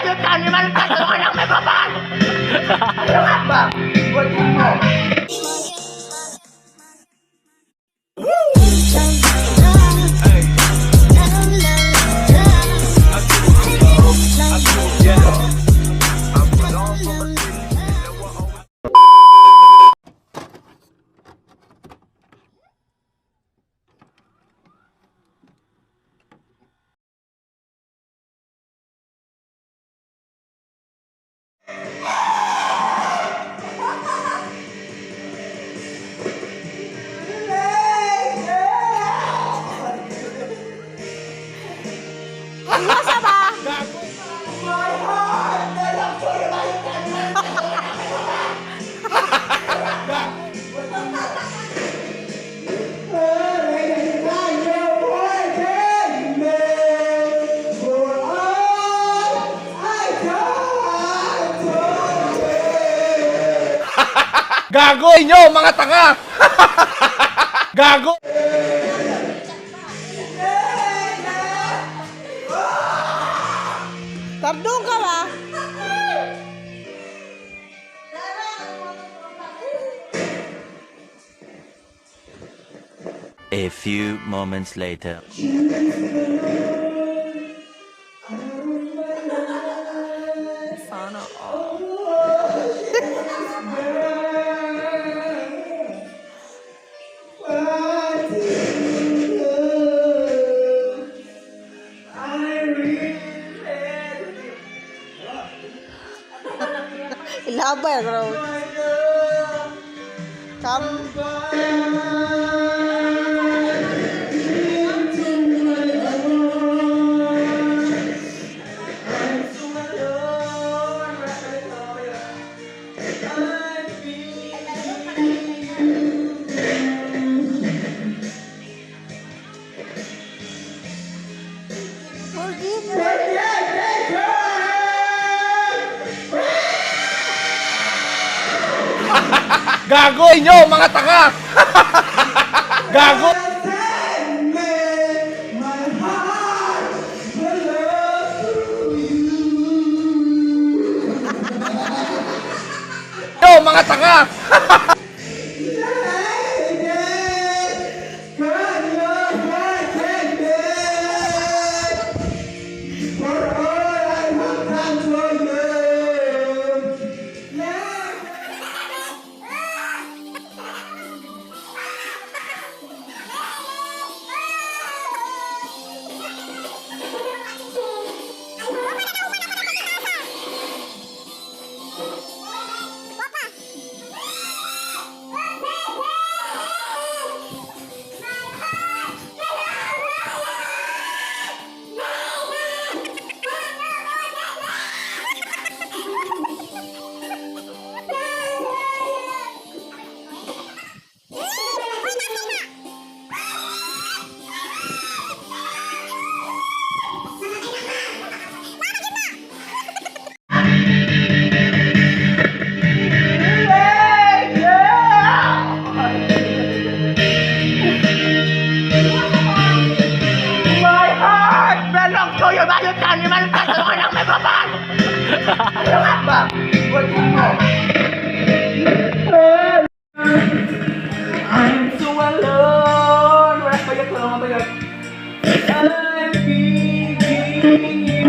hayop ka, animal ka, tulungan lang may babal! Ano nga ba? Huwag mo! Masa ba? Gago inyo, mga tanga! Gago! Tardong ka ba? A few moments later. Sana all. Ilabay bro. Come. Forgive me. Gago inyo, mga tanga! Gago! Yo, mga tanga! Hayop ka, animal ka, tulungan lang may babal! Ano nga ba? Huwag mo! I'm so alone. Wala payag ko lang payag. I'm begging you.